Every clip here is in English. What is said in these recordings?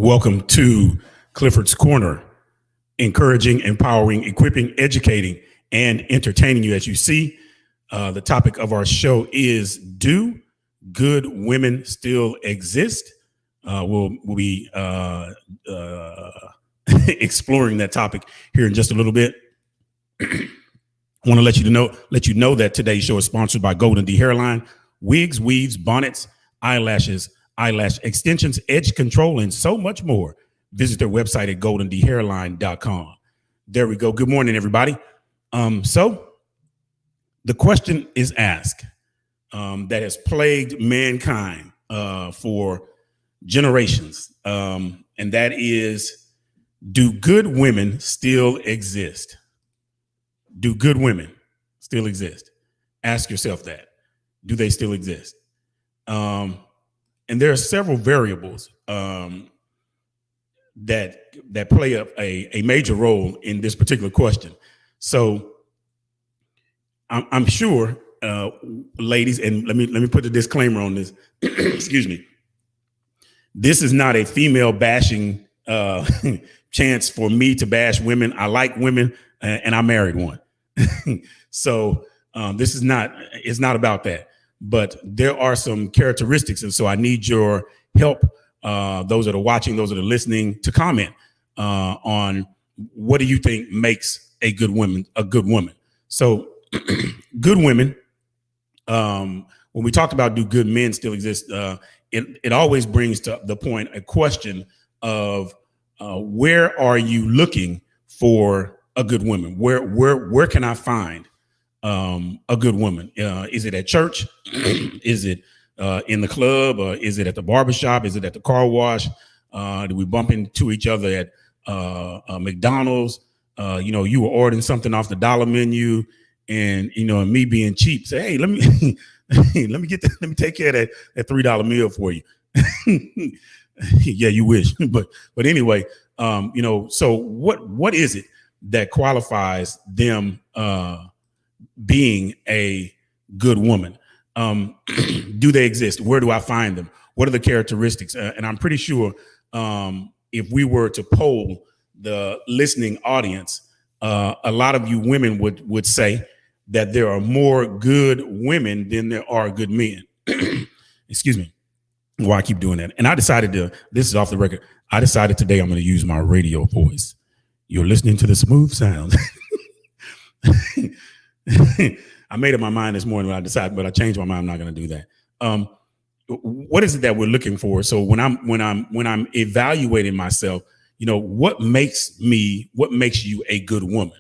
Welcome to Clifford's Corner, encouraging, empowering, equipping, educating, and entertaining you. As you see, the topic of our show is, do good women still exist? We'll be exploring that topic here in just a little bit. I want to let you know that today's show is sponsored by Golden D Hairline, wigs, weaves, bonnets, eyelashes, eyelash extensions, edge control, and so much more. Visit their website at goldendhairline.com. There we go. Good morning, everybody. So the question is asked that has plagued mankind for generations, and that is, do good women still exist? Do good women still exist? Ask yourself that. Do they still exist? And there are several variables that play a major role in this particular question. So I'm sure, ladies, and let me put a disclaimer on this. Excuse me. This is not a female bashing chance for me to bash women. I like women, and I married one. So this is not. It's not about that. But there are some characteristics, and so I need your help, those that are watching, those that are listening, to comment on what do you think makes a good woman a good woman. So good women, when we talked about do good men still exist, it always brings to the point a question of where are you looking for a good woman? Where can I find a good woman? Is it at church? Is it in the club? Is it at the barbershop? Is it at the car wash? Do we bump into each other at McDonald's? You were ordering something off the dollar menu, and and me being cheap, say, hey, let me let me take care of that $3 meal for you. Yeah, you wish, but anyway, so what is it that qualifies them being a good woman? Do they exist? Where do I find them? What are the characteristics? And I'm pretty sure if we were to poll the listening audience, a lot of you women would say that there are more good women than there are good men. Excuse me. Why I keep doing that. And I decided this is off the record, I decided today I'm going to use my radio voice. You're listening to the smooth sounds. I made up my mind this morning when I decided, but I changed my mind. I'm not going to do that. What is it that we're looking for? So when I'm evaluating myself, what makes you a good woman?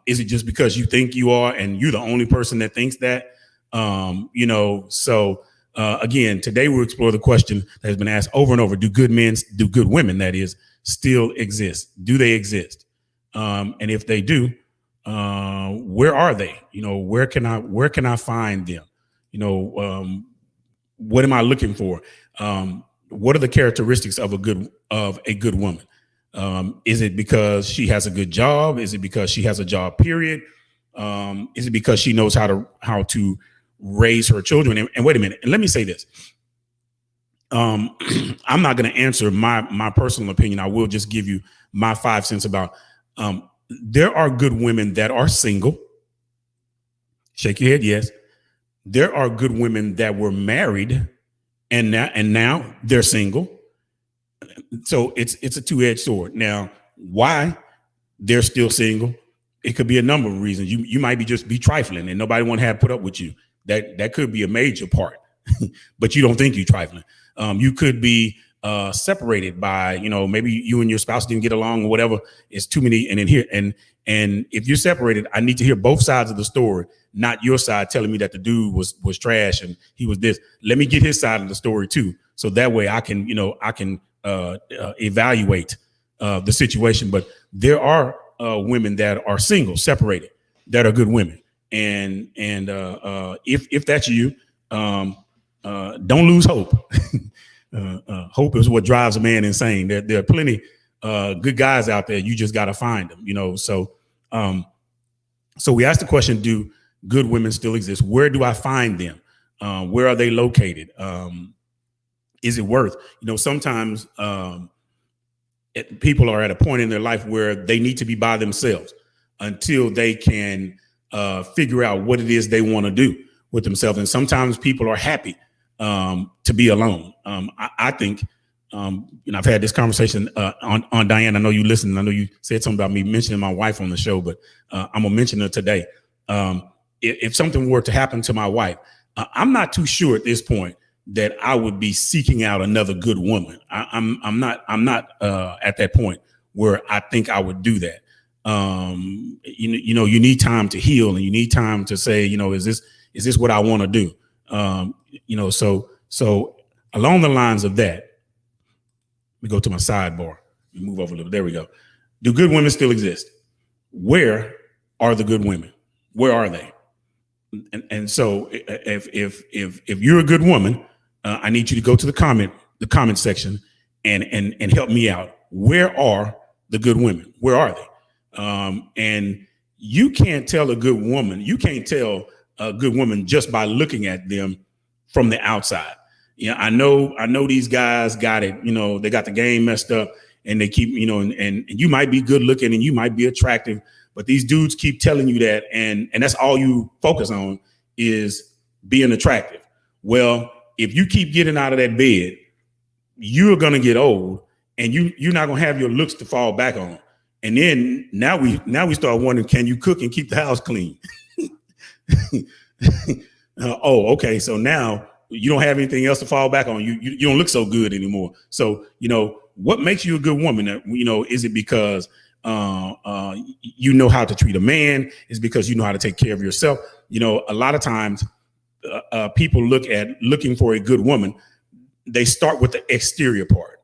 Is it just because you think you are, and you're the only person that thinks that? Again, today we'll explore the question that has been asked over and over: do good women, that is, still exist? Do they exist? And if they do, where are they? Where can I find them? What am I looking for? What are the characteristics of a good woman? Is it because she has a good job? Is it because she has a job, period? Is it because she knows how to raise her children? And wait a minute, and let me say this. I'm not going to answer my personal opinion. I will just give you my 5 cents about there are good women that are single. Shake your head, yes. There are good women that were married and now they're single. So it's a two-edged sword. Now, why they're still single? It could be a number of reasons. You might be trifling and nobody want to have put up with you. That could be a major part, but you don't think you're trifling. You could be separated by, maybe you and your spouse didn't get along or whatever. It's too many. And if you're separated, I need to hear both sides of the story, not your side telling me that the dude was trash and he was this. Let me get his side of the story too. So that way I can evaluate the situation. But there are women that are single, separated, that are good women. And if that's you, don't lose hope. Hope is what drives a man insane. There are plenty good guys out there. You just got to find them, So we asked the question, do good women still exist? Where do I find them? Where are they located? Is it worth, sometimes people are at a point in their life where they need to be by themselves until they can figure out what it is they want to do with themselves. And sometimes people are happy to be alone. I think, I've had this conversation on Diane. I know you listened. I know you said something about me mentioning my wife on the show, but I'm going to mention her today. If something were to happen to my wife, I'm not too sure at this point that I would be seeking out another good woman. I'm not at that point where I think I would do that. You need time to heal, and you need time to say, is this what I want to do? So along the lines of that, we go to my sidebar. We move over a little. There we go. Do good women still exist? Where are the good women? Where are they? And so if you're a good woman, I need you to go to the comment section and help me out. Where are the good women? Where are they? And you can't tell a good woman. You can't tell a good woman just by looking at them from the outside. I know these guys got it. They got the game messed up, and they keep, and you might be good looking and you might be attractive, but these dudes keep telling you that, and that's all you focus on is being attractive. Well, if you keep getting out of that bed, you're gonna get old, and you're not gonna have your looks to fall back on. And then now we start wondering, can you cook and keep the house clean? Okay. So now you don't have anything else to fall back on. You don't look so good anymore. So, what makes you a good woman? Is it because you know how to treat a man? Is it because you know how to take care of yourself? A lot of times people looking for a good woman. They start with the exterior part.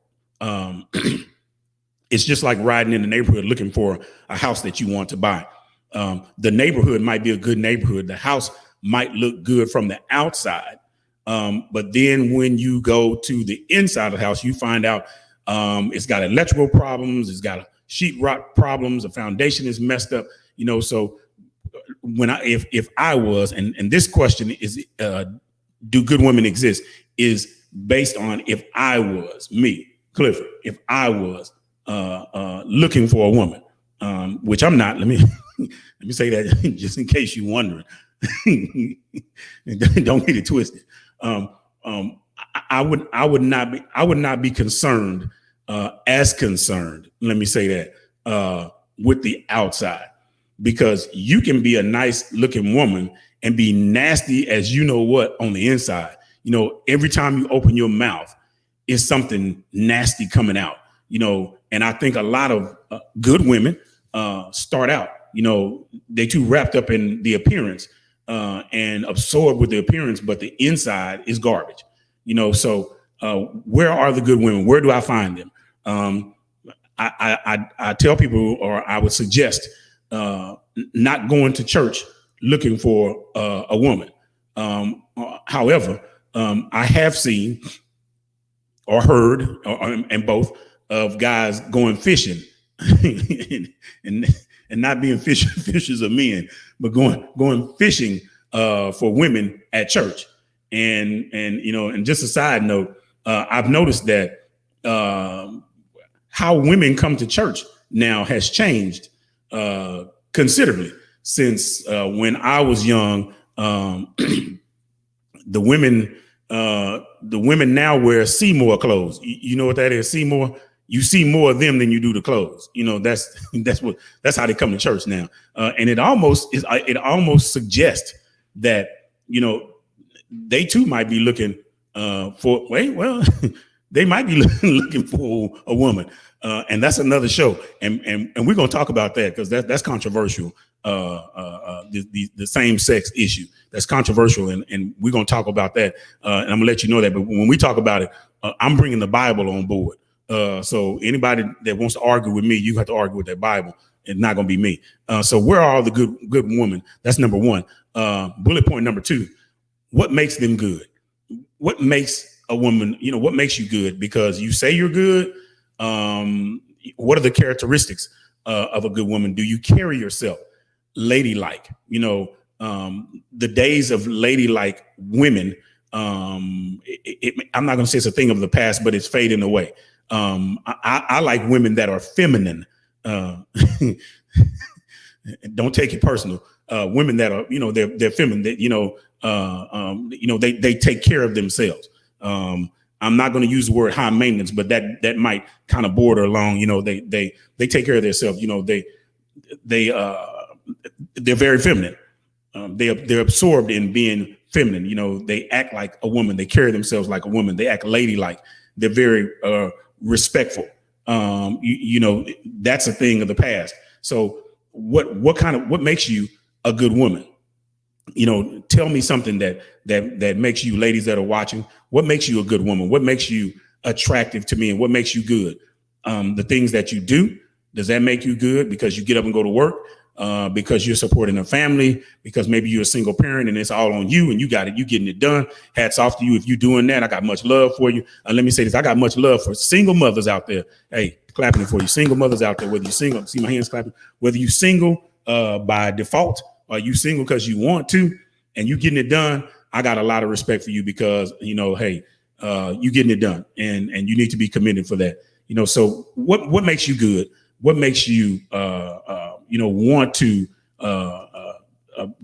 It's just like riding in the neighborhood looking for a house that you want to buy. The neighborhood might be a good neighborhood. The house might look good from the outside. But then when you go to the inside of the house, you find out it's got electrical problems, it's got sheetrock problems, the foundation is messed up. So if I was, and this question is, do good women exist, is based on if I was me, Clifford, if I was looking for a woman, which I'm not. Let me say that just in case you're wondering. Don't get it twisted. I would not be concerned, as concerned. Let me say that with the outside, because you can be a nice looking woman and be nasty as you know what on the inside. Every time you open your mouth, it's something nasty coming out. And I think a lot of good women start out. They too wrapped up in the appearance and absorbed with the appearance, but the inside is garbage. So where are the good women? Where do I find them? I tell people, or I would suggest, not going to church looking for a woman. However, I have seen or heard, and both, of guys going fishing and not being fishers of men, but going fishing for women at church. And just a side note, I've noticed that how women come to church now has changed considerably since when I was young. The women now wear Seymour clothes. You know what that is? Seymour. You see more of them than you do the clothes. That's how they come to church now. And it almost suggests that, they too might be looking they might be looking for a woman. And that's another show. And we're going to talk about that because that's controversial. The same sex issue, that's controversial. And we're going to talk about that. And I'm gonna let you know that. But when we talk about it, I'm bringing the Bible on board. So anybody that wants to argue with me, you have to argue with that Bible. It's not going to be me. So where are the good women? That's number one. Bullet point number two, what makes them good? What makes a woman, what makes you good? Because you say you're good. What are the characteristics of a good woman? Do you carry yourself ladylike? The days of ladylike women I'm not going to say it's a thing of the past, but it's fading away. I like women that are feminine. Don't take it personal. Women that are, they're feminine. That, they take care of themselves. I'm not going to use the word high maintenance, but that might kind of border along. They take care of themselves. They're very feminine. They're absorbed in being feminine. They act like a woman. They carry themselves like a woman. They act ladylike. They're very respectful. That's a thing of the past. So what makes you a good woman? Tell me something that makes you, ladies that are watching, what makes you a good woman? What makes you attractive to me, and what makes you good? The things that you do, does that make you good because you get up and go to work? Because you're supporting a family, because maybe you're a single parent and it's all on you and you got it, you getting it done. Hats off to you if you're doing that. I got much love for you. Let me say this. I got much love for single mothers out there. Hey, clapping it for you. Single mothers out there, whether you're single, see my hands clapping, whether you single by default or you single because you want to and you getting it done. I got a lot of respect for you because, hey, you getting it done and you need to be committed for that. So what makes you good? What makes you, want to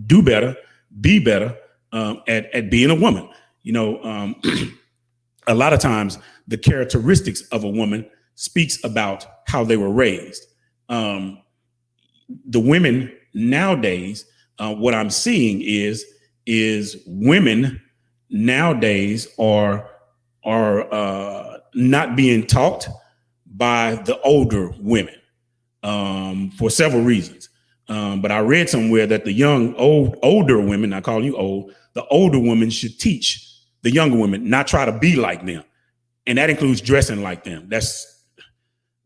do better, be better at being a woman? A lot of times the characteristics of a woman speaks about how they were raised. The women nowadays, what I'm seeing is women nowadays are not being taught by the older women. For several reasons. But I read somewhere that the older women, I call you old, the older women should teach the younger women, not try to be like them. And that includes dressing like them. That's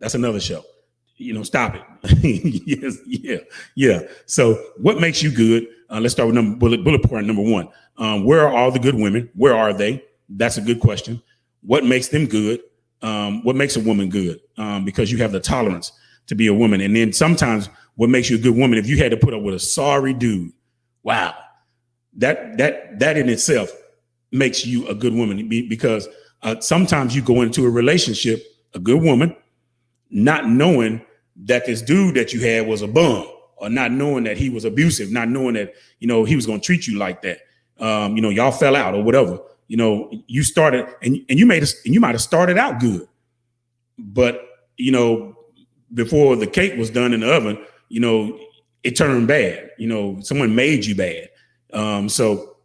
another show. Stop it. Yes, yeah. So what makes you good? Let's start with bullet point number one. Where are all the good women? Where are they? That's a good question. What makes them good? What makes a woman good? Because you have the tolerance to be a woman. And then sometimes what makes you a good woman, if you had to put up with a sorry dude, wow, that in itself makes you a good woman, because sometimes you go into a relationship, a good woman, not knowing that this dude that you had was a bum, or not knowing that he was abusive, not knowing that, he was going to treat you like that. Y'all fell out or whatever, you started and you might have started out good, but, before the cake was done in the oven, it turned bad. Someone made you bad. So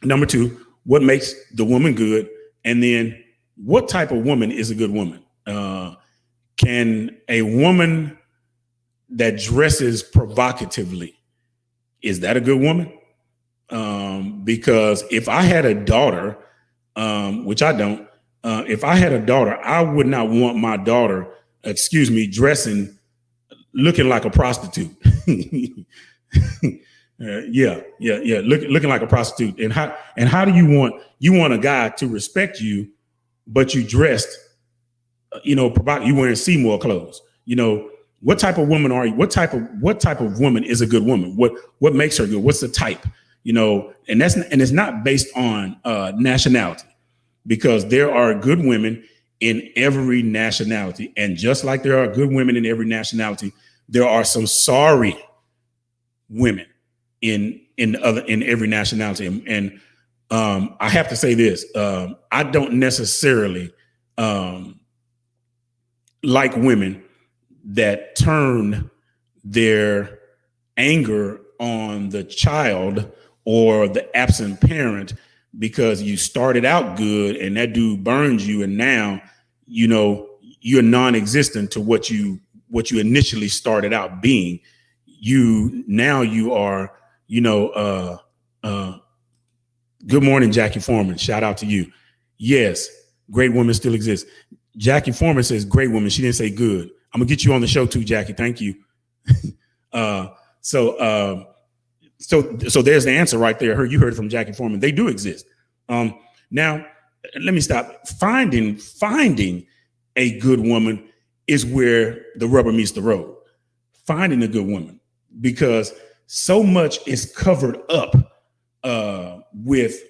number two, what makes the woman good? And then what type of woman is a good woman? Can a woman that dresses provocatively, is that a good woman? Because if I had a daughter, which I don't, if I had a daughter, I would not want my daughter, dressing, looking like a prostitute. Looking like a prostitute. And how do you want a guy to respect you, but you dressed, you wearing Seymour clothes? What type of woman are you? What type of woman is a good woman? What makes her good? What's the type? And it's not based on nationality, because there are good women in every nationality. And just like there are good women in every nationality, there are some sorry women in every nationality. And I have to say this, I don't necessarily like women that turn their anger on the child or the absent parent because you started out good and that dude burns you, and now you're non-existent to what you initially started out being. You are good morning, Jackie Foreman. Shout out to you. Yes, great women still exist. Jackie Foreman says great woman. She didn't say good. I'm gonna get you on the show too, Jackie. Thank you. So there's the answer right there. You heard it from Jackie Foreman. They do exist. Now let me stop. Finding a good woman is where the rubber meets the road. Finding a good woman, because so much is covered up with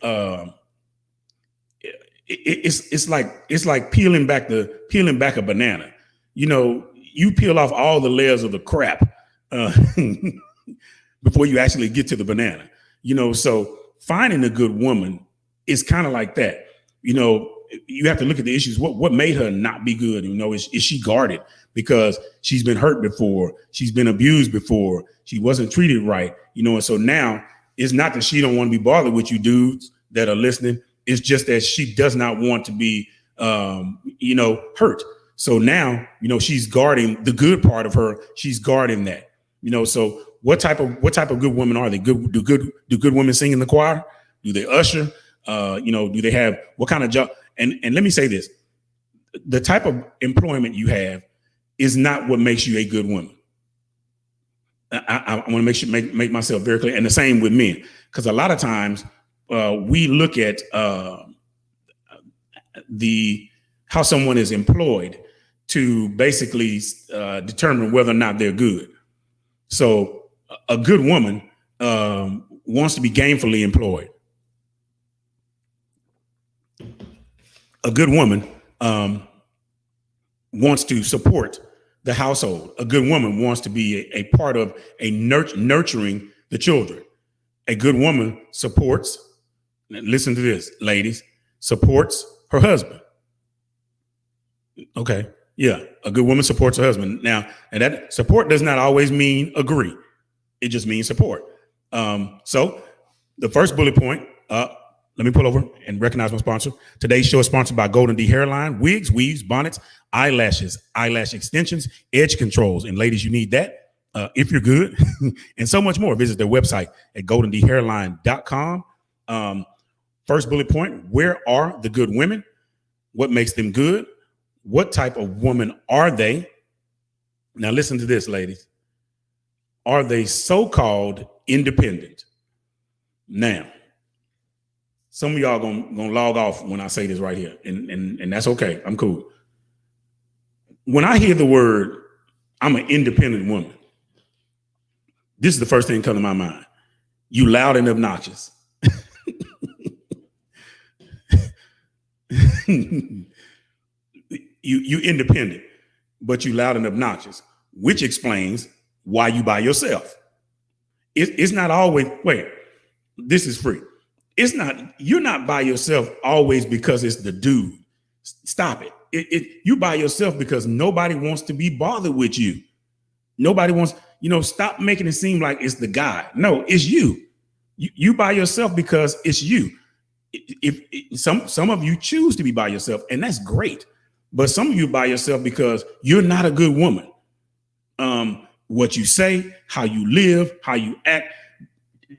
it's like peeling back a banana. You know, you peel off all the layers of the crap uh, before you actually get to the banana. You know, so finding a good woman is kind of like that. You know, you have to look at the issues. What made her not be good? You know, is she guarded because she's been hurt before, she's been abused before, she wasn't treated right. You know, and so now it's not that she don't want to be bothered with you dudes that are listening. It's just that she does not want to be, hurt. So now, you know, she's guarding the good part of her. She's guarding that. You know, so what type of good women are they? Do good women sing in the choir? Do they usher? Do they have what kind of job? And let me say this: the type of employment you have is not what makes you a good woman. I want to make myself very clear, and the same with men, because a lot of times we look at how someone is employed to basically determine whether or not they're good. So a good woman wants to be gainfully employed. A good woman wants to support the household. A good woman wants to be a part of nurturing the children. A good woman supports, listen to this, ladies, supports her husband. Okay. Yeah. A good woman supports her husband. Now, and that support does not always mean agree. It just means support. So the first bullet point, let me pull over and recognize my sponsor. Today's show is sponsored by Golden D Hairline, wigs, weaves, bonnets, eyelashes, eyelash extensions, edge controls. And ladies, you need that if you're good and so much more. Visit their website at goldendhairline.com. First bullet point, where are the good women? What makes them good? What type of woman are they? Now listen to this, ladies. Are they so-called independent? Now, some of y'all gonna log off when I say this right here, and that's okay. I'm cool. When I hear the word, I'm an independent woman, this is the first thing that comes to my mind. You loud and obnoxious. You independent, but you loud and obnoxious, which explains why you by yourself. It's not always, wait, this is free. You're not by yourself always because it's the dude. Stop it. You by yourself because nobody wants to be bothered with you. Nobody wants, stop making it seem like it's the guy. No, it's you. You by yourself because it's you. If some of you choose to be by yourself, and that's great. But some of you by yourself because you're not a good woman. What you say, how you live, how you act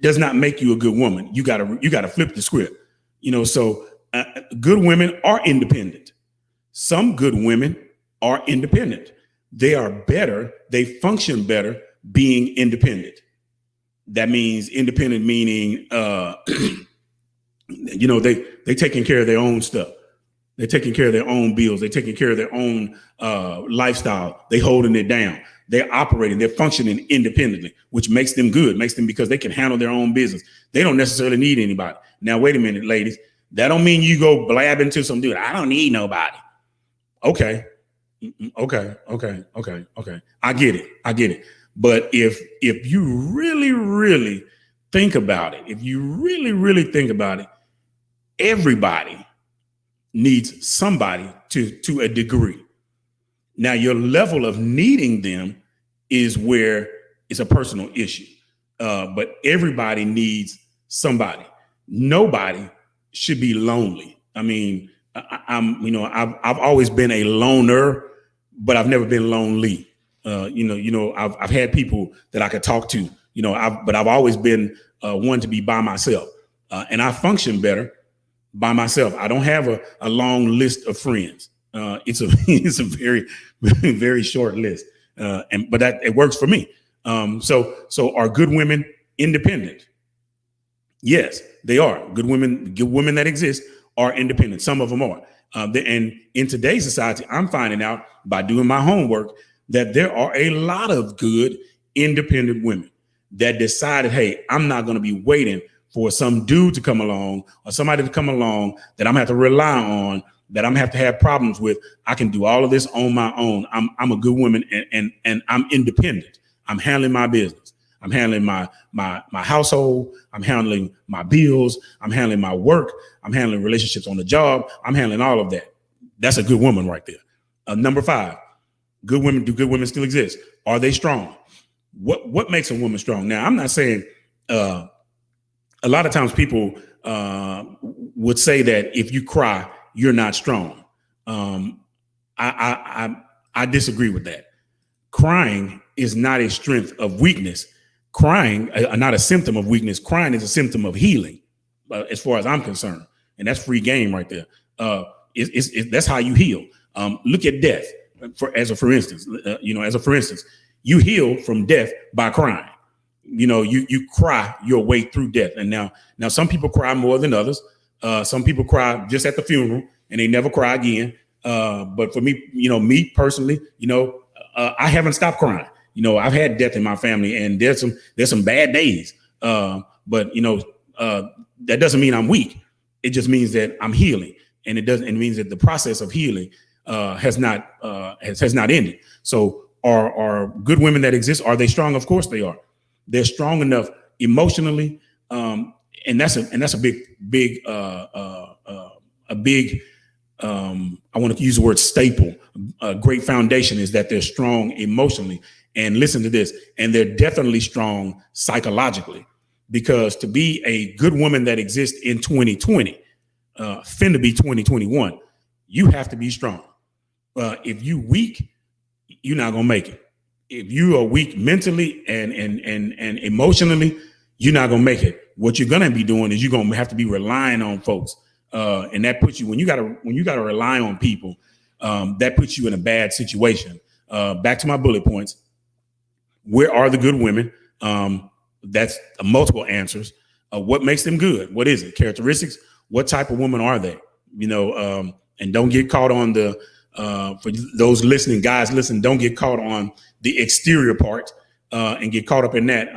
does not make you a good woman. You gotta flip the script. So good women are independent. Some good women are independent. They are better. They function better being independent. That means independent meaning, they taking care of their own stuff. They're taking care of their own bills. They're taking care of their own lifestyle. They holding it down. They're operating. They're functioning independently, which makes them good, makes them because they can handle their own business. They don't necessarily need anybody. Now, wait a minute, ladies. That don't mean you go blabbing to some dude. I don't need nobody. Okay. I get it. But if you really, really think about it, everybody needs somebody to a degree. Now, your level of needing them is where it's a personal issue. But everybody needs somebody. Nobody should be lonely. I mean, I've always been a loner, but I've never been lonely. I've had people that I could talk to, but I've always been one to be by myself. And I function better by myself. I don't have a long list of friends. It's a very, very short list. But it works for me. So are good women independent? Yes, they are. Good women that exist are independent. Some of them are. And in today's society, I'm finding out by doing my homework that there are a lot of good independent women that decided, hey, I'm not going to be waiting for some dude to come along or somebody to come along that I'm gonna have to rely on, that I'm gonna have to have problems with. I can do all of this on my own. I'm a good woman, and I'm independent. I'm handling my business. I'm handling my household. I'm handling my bills. I'm handling my work. I'm handling relationships on the job. I'm handling all of that. That's a good woman right there. Number 5, good women. Do good women still exist? Are they strong? What makes a woman strong? Now, I'm not saying a lot of times people would say that if you cry, you're not strong. I disagree with that. Crying is not a strength of weakness. Crying, not a symptom of weakness. Crying is a symptom of healing, as far as I'm concerned, and that's free game right there. That's how you heal. Look at death, for instance. You heal from death by crying. You cry your way through death. And now some people cry more than others. Some people cry just at the funeral and they never cry again. But for me, me personally, I haven't stopped crying. I've had death in my family, and there's some bad days. But that doesn't mean I'm weak. It just means that I'm healing, and it means that the process of healing has not ended. So are good women that exist, are they strong? Of course they are. They're strong enough emotionally, and that's a big I want to use the word staple. A great foundation is that they're strong emotionally. And listen to this, and they're definitely strong psychologically, because to be a good woman that exists in 2020, finna be 2021, you have to be strong. If you weak, you're not gonna make it. If you are weak mentally and emotionally, you're not gonna make it. What you're gonna be doing is you're gonna have to be relying on folks, and that puts you when you gotta rely on people. That puts you in a bad situation. Back to my bullet points. Where are the good women? That's multiple answers. What makes them good? What is it? Characteristics. What type of woman are they? And don't get caught on the. For those listening, guys, listen. Don't get caught on the exterior part and get caught up in that.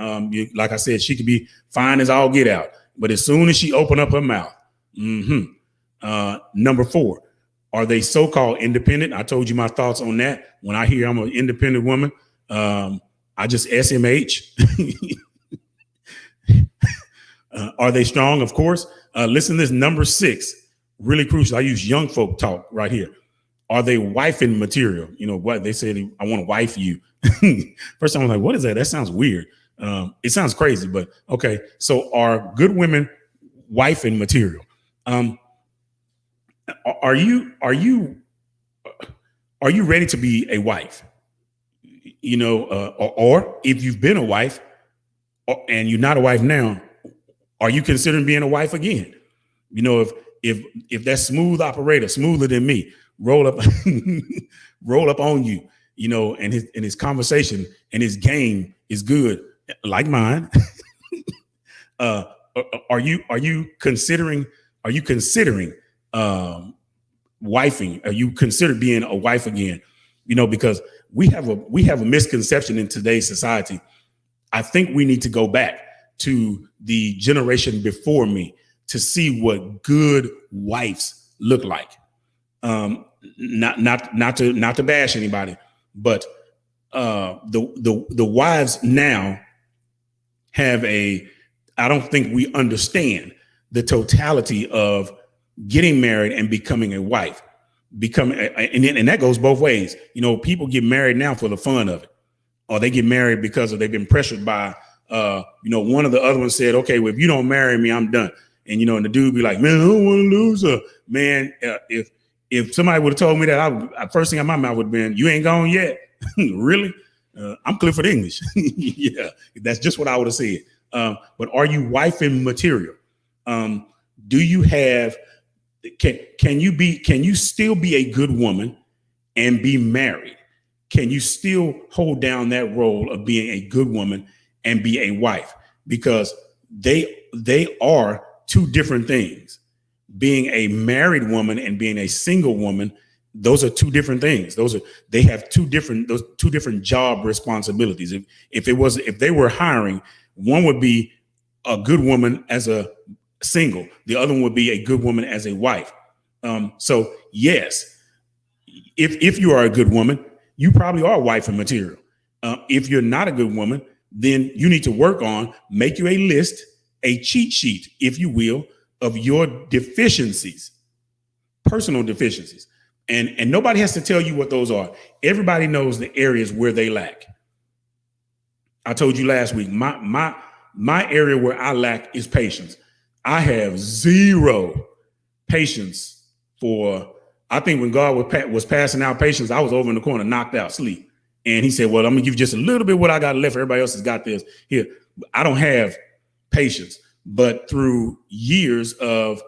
Like I said, she could be fine as all get out, but as soon as she open up her mouth, number 4, are they so-called independent? I told you my thoughts on that. When I hear I'm an independent woman, I just SMH. Are they strong? Of course. Listen to this, number 6, really crucial. I use young folk talk right here. Are they wifing material? What they said, I want to wife you. First time I was like, what is that? That sounds weird. It sounds crazy, but okay. So are good women wifing material? Are you ready to be a wife? Or if you've been a wife and you're not a wife now, are you considering being a wife again? If that smooth operator, smoother than me, roll up on you, and his conversation and his game is good, like mine. Are you considering wifing? Are you consider being a wife again? Because we have a misconception in today's society. I think we need to go back to the generation before me to see what good wives look like. Not to bash anybody, but the wives now have I don't think we understand the totality of getting married and becoming a wife. And that goes both ways. People get married now for the fun of it, or they get married because they've been pressured by one of the other ones said, okay, well, if you don't marry me, I'm done. And and the dude be like, man, I don't want to lose her. Man, if somebody would have told me that, first thing out my mouth would have been, you ain't gone yet. Really? I'm Clifford English. Yeah, that's just what I would have said. But are you wifing material? Do you have? Can you still be a good woman and be married? Can you still hold down that role of being a good woman and be a wife? Because they are two different things. Being a married woman and being a single woman, those are two different things. They have two different job responsibilities. If they were hiring, one would be a good woman as a single. The other one would be a good woman as a wife. So yes, if you are a good woman, you probably are wife material. If you're not a good woman, then you need to work on, make you a list, a cheat sheet, if you will, of your deficiencies, personal deficiencies. And nobody has to tell you what those are. Everybody knows the areas where they lack. I told you last week, my area where I lack is patience. I have zero patience for, I think when God was passing out patience, I was over in the corner, knocked out, sleep. And he said, well, I'm gonna give you just a little bit what I got left. Everybody else has got this. Here, I don't have patience. But through years of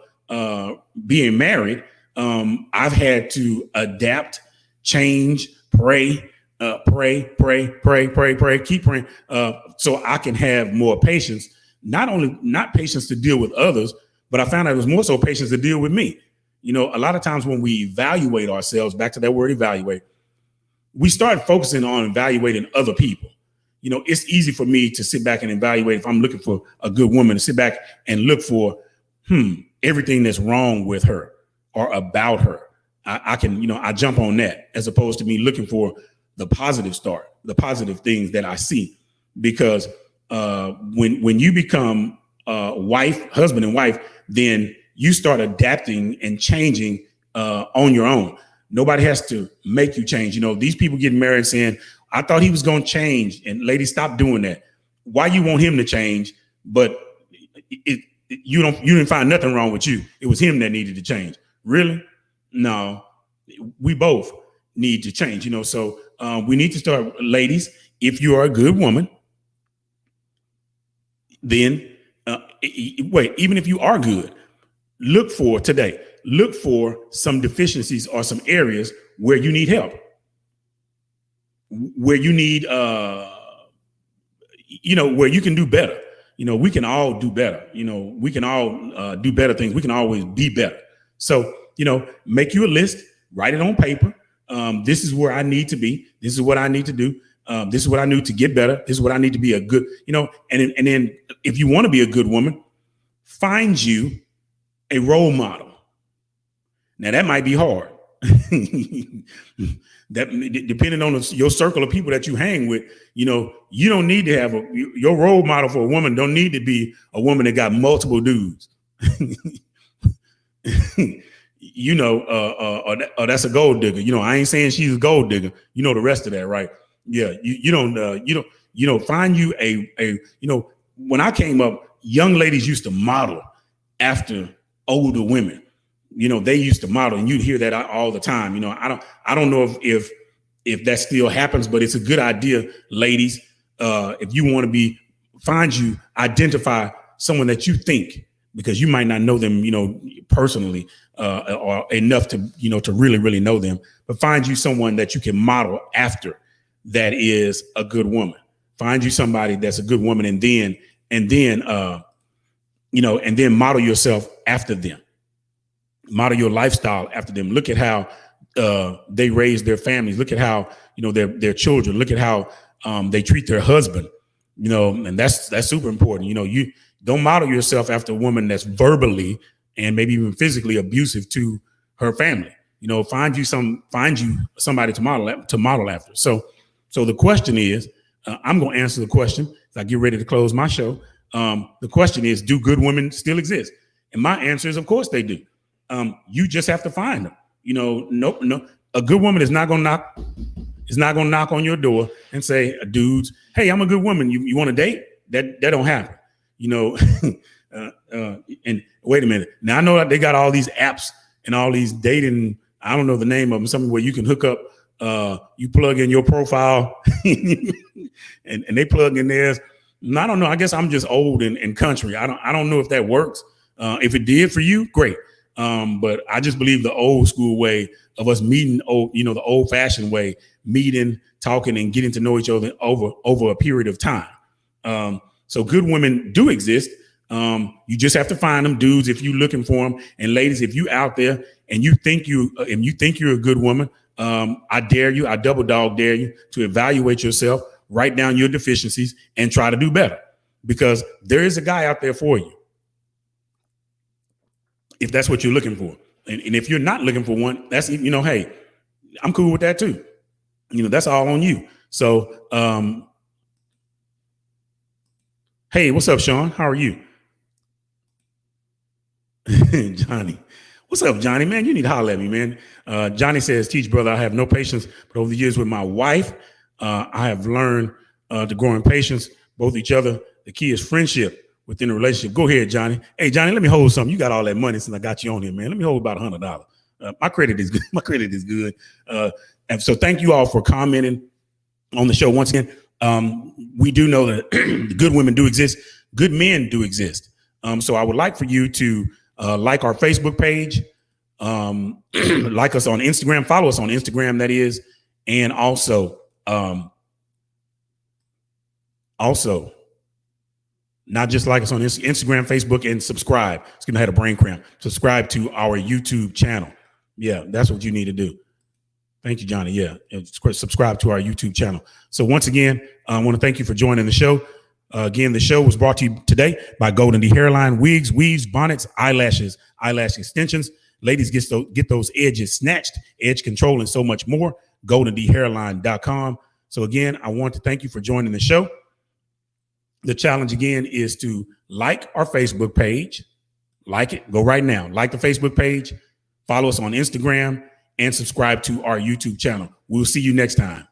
being married, I've had to adapt, change, pray, keep praying, so I can have more patience. Not patience to deal with others, but I found out it was more so patience to deal with me. You know, a lot of times when we evaluate ourselves, back to that word evaluate, we start focusing on evaluating other people. You know, it's easy for me to sit back and evaluate if I'm looking for a good woman, to sit back and look for everything that's wrong with her or about her. I can, you know, I jump on that as opposed to me looking for the positive things that I see. Because when you become husband and wife, then you start adapting and changing on your own. Nobody has to make you change. You know, these people getting married saying, I thought he was going to change. And ladies, stop doing that. Why you want him to change? But you didn't find nothing wrong with you. It was him that needed to change. Really? No, we both need to change, you know. So we need to start, ladies, if you are a good woman, then even if you are good, look for some deficiencies or some areas where you need help, where you need, where you can do better. You know, we can all do better. You know, we can all do better things. We can always be better. So, you know, make you a list, write it on paper. This is where I need to be. This is what I need to do. This is what I need to get better. This is what I need to be a good, you know, and then if you want to be a good woman, find you a role model. Now that might be hard. That depending on your circle of people that you hang with, you know, you don't need to have your role model for a woman don't need to be a woman that got multiple dudes. You know, or that's a gold digger. You know, I ain't saying she's a gold digger. You know the rest of that, right? Yeah, you don't find you a you know, when I came up, young ladies used to model after older women. You know, they used to model, and you'd hear that all the time. You know, I don't know if that still happens, but it's a good idea, ladies. If you want to identify someone that you think, because you might not know them, you know, personally, or enough to, you know, to really, really know them, but find you someone that you can model after that is a good woman. Find you somebody that's a good woman, and then model yourself after them. Model your lifestyle after them. Look at how they raise their families. Look at how, you know, their children. Look at how they treat their husband. You know, and that's super important. You know, you don't model yourself after a woman that's verbally and maybe even physically abusive to her family. You know, find you somebody to model after. So the question is, I'm going to answer the question as I get ready to close my show. The question is, do good women still exist? And my answer is, of course they do. You just have to find them. You know, no, a good woman is not going to knock on your door and say, dudes, hey, I'm a good woman. You want to date? That don't happen. You know, and wait a minute. Now I know that they got all these apps and all these dating. I don't know the name of them. Something where you can hook up. You plug in your profile, and they plug in theirs. And I don't know. I guess I'm just old and country. I don't know if that works. If it did for you, great. But I just believe the old school way of us meeting, the old fashioned way, meeting, talking, and getting to know each other over a period of time. So good women do exist. You just have to find them, dudes, if you're looking for them. And ladies, if you out there and you think you're a good woman, I double dog dare you to evaluate yourself, write down your deficiencies, and try to do better. because there is a guy out there for you if that's what you're looking for. And if you're not looking for one, that's, hey, I'm cool with that too. That's all on you. So, hey, what's up, Sean? How are you? Johnny. What's up, Johnny? Man, you need to holler at me, man. Johnny says, teach, brother, I have no patience, but over the years with my wife, I have learned to grow in patience, both each other. The key is friendship within a relationship. Go ahead, Johnny. Hey, Johnny, let me hold something. You got all that money since I got you on here, man. Let me hold about $100. My credit is good. My credit is good. And so thank you all for commenting on the show. Once again, we do know that good women do exist. Good men do exist. So I would like for you to like our Facebook page, like us on Instagram, follow us on Instagram, that is, and also not just like us on Instagram, Facebook, and subscribe. It's gonna have a brain cramp. Subscribe to our YouTube channel. Yeah, that's what you need to do. Thank you, Johnny. Yeah, and subscribe to our YouTube channel. So once again, I want to thank you for joining the show. Again, the show was brought to you today by Golden D Hairline, wigs, weaves, bonnets, eyelashes, eyelash extensions. Ladies, get those edges snatched, edge control, and so much more. GoldenDHairline.com. So again, I want to thank you for joining the show. The challenge again is to like our Facebook page. Like it. Go right now. Like the Facebook page. Follow us on Instagram and subscribe to our YouTube channel. We'll see you next time.